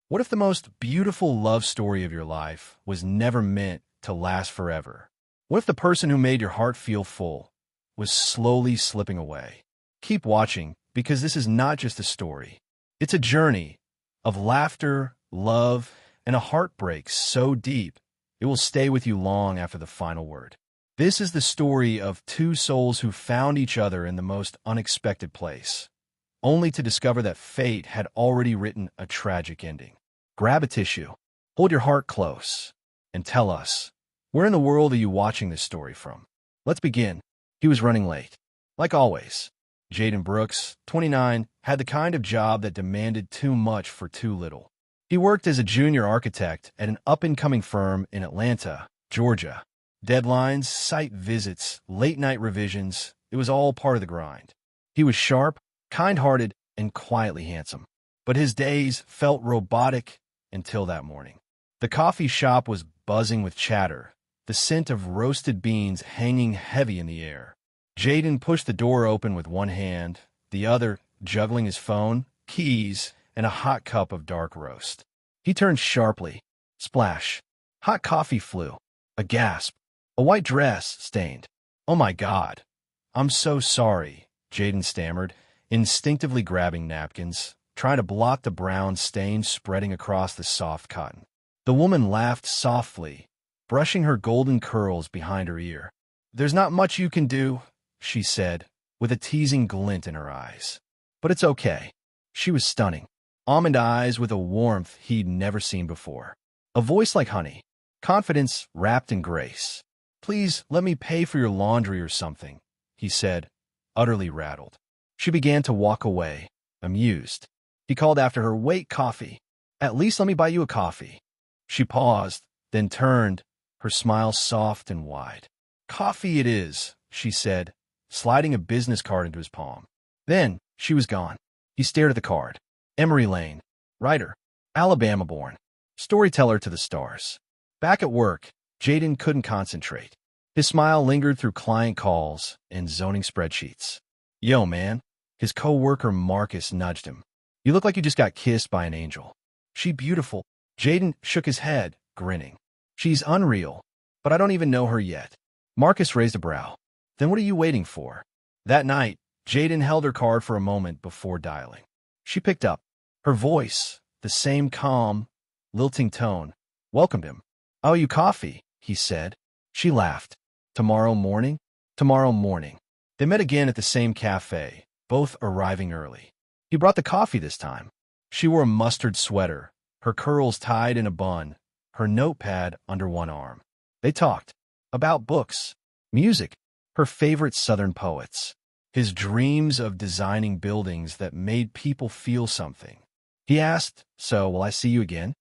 What if the most beautiful love story of your life was never meant to last forever? What if the person who made your heart feel full was slowly slipping away? Keep watching, because this is not just a story. It's a journey of laughter, love, and a heartbreak so deep it will stay with you long after the final word. This is the story of two souls who found each other in the most unexpected place, only to discover that fate had already written a tragic ending. Grab a tissue, hold your heart close, and tell us, where in the world are you watching this story from? Let's begin. He was running late. Like always, Jaden Brooks, 29, had the kind of job that demanded too much for too little. He worked as a junior architect at an up-and-coming firm in Atlanta, Georgia. Deadlines, site visits, late-night revisions, it was all part of the grind. He was sharp, kind-hearted, and quietly handsome. But his days felt robotic until that morning. The coffee shop was buzzing with chatter, the scent of roasted beans hanging heavy in the air. Jaden pushed the door open with one hand, the other juggling his phone, keys, and a hot cup of dark roast. He turned sharply. Splash. Hot coffee flew. A gasp. A white dress stained. "Oh my God. I'm so sorry," Jaden stammered, instinctively grabbing napkins, trying to blot the brown stain spreading across the soft cotton. The woman laughed softly, brushing her golden curls behind her ear. "There's not much you can do," she said, with a teasing glint in her eyes. "But it's okay." She was stunning. Almond eyes with a warmth he'd never seen before. A voice like honey. Confidence wrapped in grace. "Please let me pay for your laundry or something," he said, utterly rattled. She began to walk away, amused. He called after her, "Wait, coffee. At least let me buy you a coffee." She paused, then turned, her smile soft and wide. "Coffee it is," she said, sliding a business card into his palm. Then she was gone. He stared at the card. Emory Lane, writer, Alabama-born, storyteller to the stars. Back at work, Jaden couldn't concentrate. His smile lingered through client calls and zoning spreadsheets. "Yo, man," his co-worker Marcus nudged him. "You look like you just got kissed by an angel." "She beautiful." Jaden shook his head, grinning. "She's unreal, but I don't even know her yet." Marcus raised a brow. "Then what are you waiting for?" That night, Jaden held her card for a moment before dialing. She picked up. Her voice, the same calm, lilting tone, welcomed him. "I owe you coffee," he said. She laughed. "Tomorrow morning?" "Tomorrow morning." They met again at the same cafe, both arriving early. He brought the coffee this time. She wore a mustard sweater, her curls tied in a bun, her notepad under one arm. They talked about books, music, her favorite Southern poets, his dreams of designing buildings that made people feel something. He asked, "So, will I see you again?"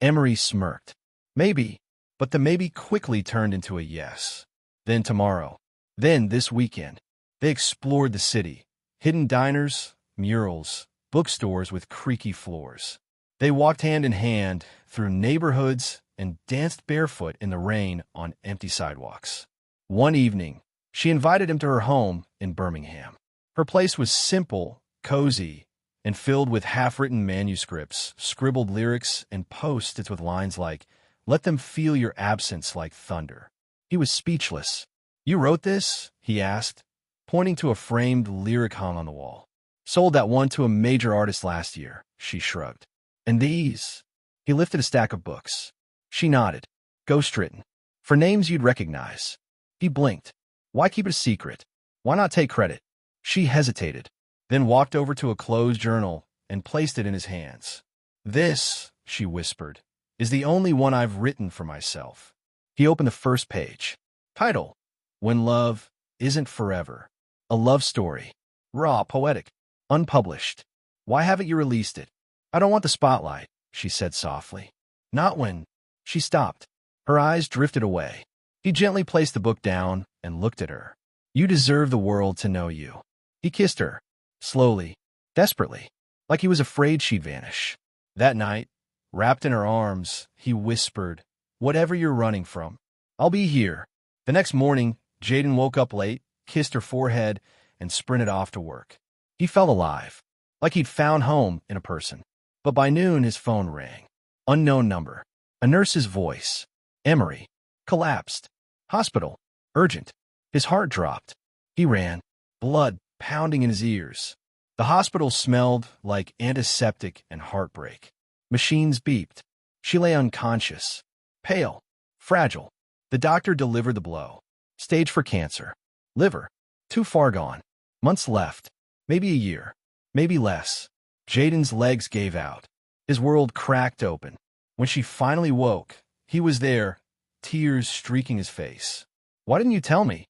Emory smirked. "Maybe," but the maybe quickly turned into a yes. Then tomorrow. Then this weekend. They explored the city, hidden diners, murals, bookstores with creaky floors. They walked hand in hand through neighborhoods and danced barefoot in the rain on empty sidewalks. One evening, she invited him to her home in Birmingham. Her place was simple, cozy, and filled with half-written manuscripts, scribbled lyrics, and post-its with lines like, "Let them feel your absence like thunder." He was speechless. "You wrote this?" he asked, pointing to a framed lyric hung on the wall. "Sold that one to a major artist last year," she shrugged. "And these?" He lifted a stack of books. She nodded. "Ghostwritten. For names you'd recognize." He blinked. Why keep it a secret? Why not take credit? She hesitated, then walked over to a closed journal and placed it in his hands. "This," she whispered, "is the only one I've written for myself." He opened the first page. Title: When Love Isn't Forever. A love story. Raw, poetic, unpublished. "Why haven't you released it?" "I don't want the spotlight," she said softly. "Not when—" She stopped. Her eyes drifted away. He gently placed the book down and looked at her. "You deserve the world to know you." He kissed her, slowly, desperately, like he was afraid she'd vanish. That night, wrapped in her arms, he whispered, "Whatever you're running from, I'll be here." The next morning, Jaden woke up late, kissed her forehead, and sprinted off to work. He felt alive, like he'd found home in a person. But by noon, his phone rang. Unknown number. A nurse's voice. Emery. Collapsed. Hospital. Urgent. His heart dropped. He ran, blood pounding in his ears. The hospital smelled like antiseptic and heartbreak. Machines beeped. She lay unconscious, pale, fragile. The doctor delivered the blow. Stage for cancer. Liver. Too far gone. Months left. Maybe a year. Maybe less. Jaden's legs gave out. His world cracked open. When she finally woke, he was there, tears streaking his face. "Why didn't you tell me?"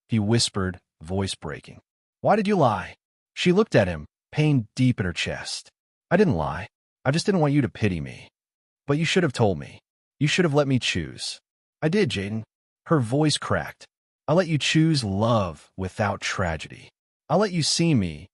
he whispered, voice breaking. "Why did you lie?" She looked at him, pain deep in her chest. "I didn't lie. I just didn't want you to pity me. But you should have told me. You should have let me choose." "I did, Jaden." Her voice cracked. "I let you choose love without tragedy. I let you see me,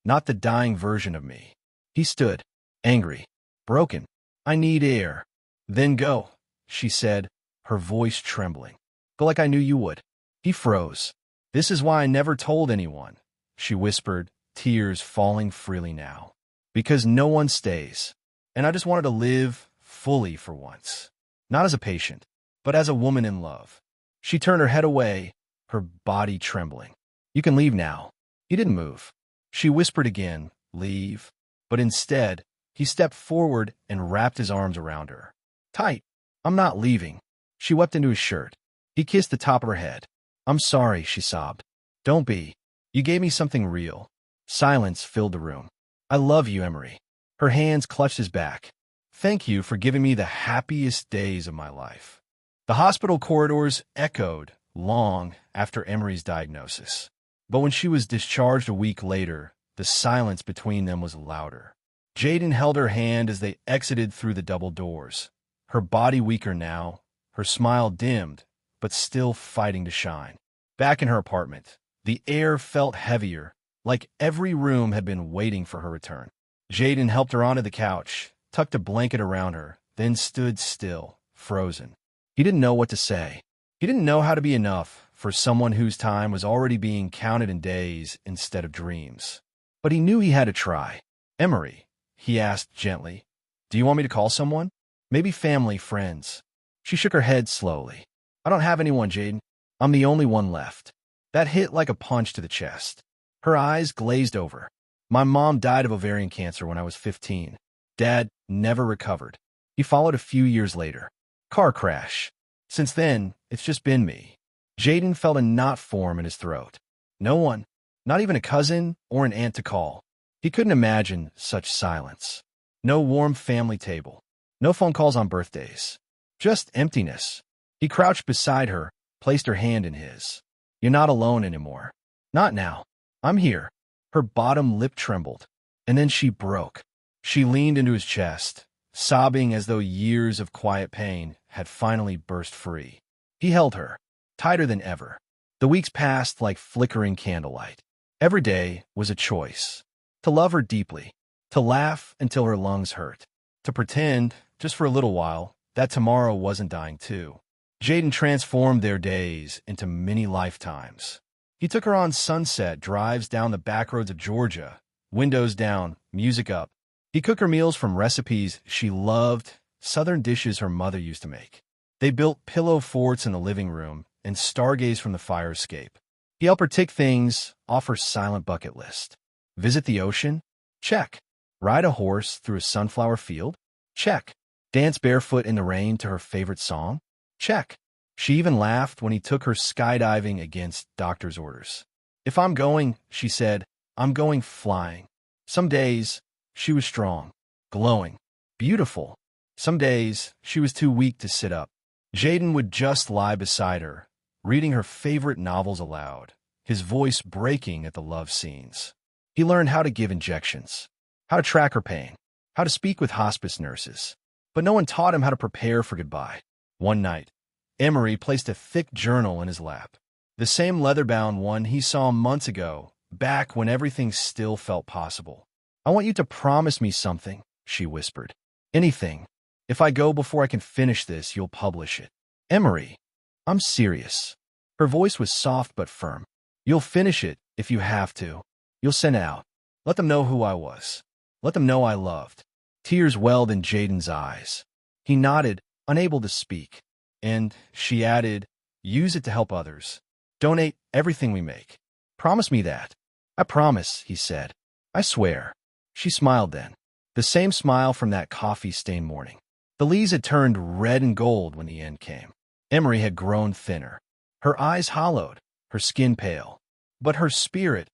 not the dying version of me." He stood, angry, broken. "I need air." "Then go," she said, her voice trembling. "Go like I knew you would." He froze. "This is why I never told anyone," she whispered, tears falling freely now. "Because no one stays. And I just wanted to live fully for once. Not as a patient, but as a woman in love." She turned her head away, her body trembling. "You can leave now." He didn't move. She whispered again, "Leave." But instead, he stepped forward and wrapped his arms around her. Tight. "I'm not leaving." She wept into his shirt. He kissed the top of her head. "I'm sorry," she sobbed. "Don't be. You gave me something real." Silence filled the room. "I love you, Emery." Her hands clutched his back. "Thank you for giving me the happiest days of my life." The hospital corridors echoed long after Emery's diagnosis. But when she was discharged a week later, the silence between them was louder. Jaden held her hand as they exited through the double doors. Her body weaker now, her smile dimmed, but still fighting to shine. Back in her apartment, the air felt heavier, like every room had been waiting for her return. Jaden helped her onto the couch, tucked a blanket around her, then stood still, frozen. He didn't know what to say. He didn't know how to be enough for someone whose time was already being counted in days instead of dreams. But he knew he had to try. "Emery," he asked gently, "do you want me to call someone? Maybe family, friends?" She shook her head slowly. "I don't have anyone, Jaden. I'm the only one left." That hit like a punch to the chest. Her eyes glazed over. "My mom died of ovarian cancer when I was 15. Dad never recovered. He followed a few years later. Car crash. Since then, it's just been me." Jaden felt a knot form in his throat. No one, not even a cousin or an aunt to call. He couldn't imagine such silence. No warm family table. No phone calls on birthdays. Just emptiness. He crouched beside her, placed her hand in his. "You're not alone anymore. Not now. I'm here." Her bottom lip trembled, and then she broke. She leaned into his chest, sobbing as though years of quiet pain had finally burst free. He held her, tighter than ever. The weeks passed like flickering candlelight. Every day was a choice. To love her deeply, to laugh until her lungs hurt, to pretend, just for a little while, that tomorrow wasn't dying too. Jaden transformed their days into mini lifetimes. He took her on sunset drives down the back roads of Georgia, windows down, music up. He cooked her meals from recipes she loved, southern dishes her mother used to make. They built pillow forts in the living room and stargazed from the fire escape. He helped her tick things off her silent bucket list. Visit the ocean? Check. Ride a horse through a sunflower field? Check. Dance barefoot in the rain to her favorite song? Check. She even laughed when he took her skydiving against doctor's orders. "If I'm going," she said, "I'm going flying." Some days, she was strong, glowing, beautiful. Some days, she was too weak to sit up. Jaden would just lie beside her, reading her favorite novels aloud, his voice breaking at the love scenes. He learned how to give injections, how to track her pain, how to speak with hospice nurses. But no one taught him how to prepare for goodbye. One night, Emery placed a thick journal in his lap, the same leather-bound one he saw months ago, back when everything still felt possible. "I want you to promise me something," she whispered. "Anything. If I go before I can finish this, you'll publish it." "Emery, I'm serious." Her voice was soft but firm. "You'll finish it if you have to. You'll send it out. Let them know who I was. Let them know I loved." Tears welled in Jaden's eyes. He nodded, unable to speak. And she added, use it to help others. Donate everything we make. Promise me that. I promise, he said. I swear. She smiled then. The same smile from that coffee-stained morning. The leaves had turned red and gold when the end came. Emery had grown thinner. Her eyes hollowed, her skin pale. But her spirit,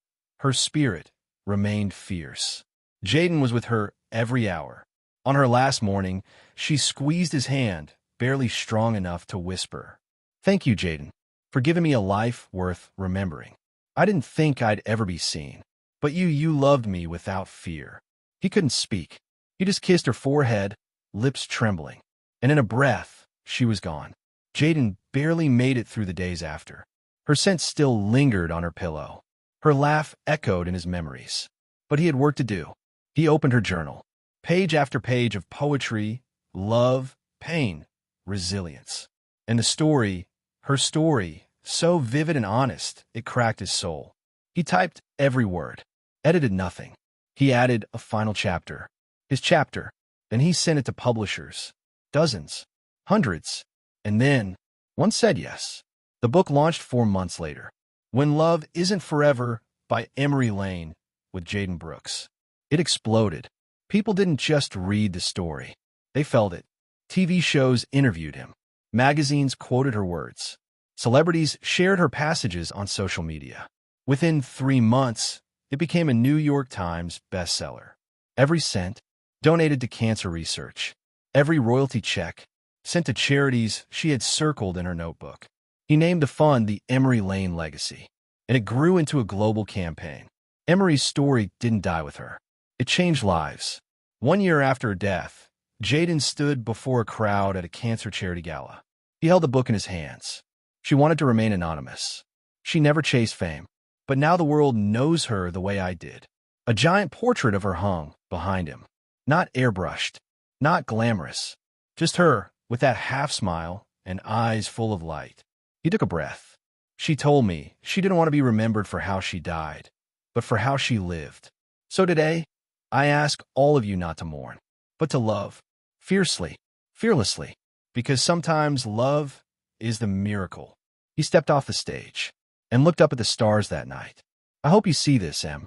remained fierce. Jaden was with her every hour. On her last morning, she squeezed his hand, barely strong enough to whisper, "Thank you, Jaden, for giving me a life worth remembering. I didn't think I'd ever be seen, but you loved me without fear." He couldn't speak. He just kissed her forehead, lips trembling. And in a breath, she was gone. Jaden barely made it through the days after. Her scent still lingered on her pillow. Her laugh echoed in his memories. But he had work to do. He opened her journal. Page after page of poetry, love, pain, resilience. And the story, her story, so vivid and honest, it cracked his soul. He typed every word, edited nothing. He added a final chapter. His chapter. Then he sent it to publishers. Dozens. Hundreds. And then, one said yes. The book launched 4 months later. When Love Isn't Forever by Emery Lane with Jaden Brooks. It exploded. People didn't just read the story. They felt it. TV shows interviewed him. Magazines quoted her words. Celebrities shared her passages on social media. Within 3 months, it became a New York Times bestseller. Every cent donated to cancer research. Every royalty check sent to charities she had circled in her notebook. He named the fund the Emery Lane Legacy, and it grew into a global campaign. Emery's story didn't die with her. It changed lives. 1 year after her death, Jaden stood before a crowd at a cancer charity gala. He held the book in his hands. She wanted to remain anonymous. She never chased fame. But now the world knows her the way I did. A giant portrait of her hung behind him. Not airbrushed, not glamorous. Just her, with that half smile and eyes full of light. He took a breath. She told me she didn't want to be remembered for how she died, but for how she lived. So today, I ask all of you not to mourn, but to love, fiercely, fearlessly, because sometimes love is the miracle. He stepped off the stage and looked up at the stars that night. I hope you see this, Em.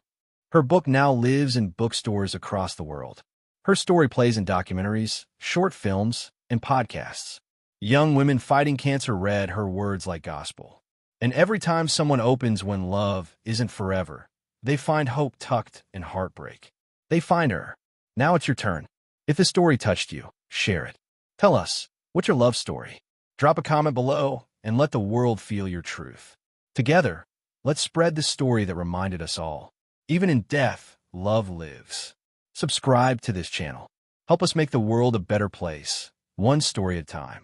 Her book now lives in bookstores across the world. Her story plays in documentaries, short films, and podcasts. Young women fighting cancer read her words like gospel. And every time someone opens When Love Isn't Forever, they find hope tucked in heartbreak. They find her. Now it's your turn. If the story touched you, share it. Tell us, what's your love story? Drop a comment below and let the world feel your truth. Together, let's spread the story that reminded us all. Even in death, love lives. Subscribe to this channel. Help us make the world a better place, one story at a time.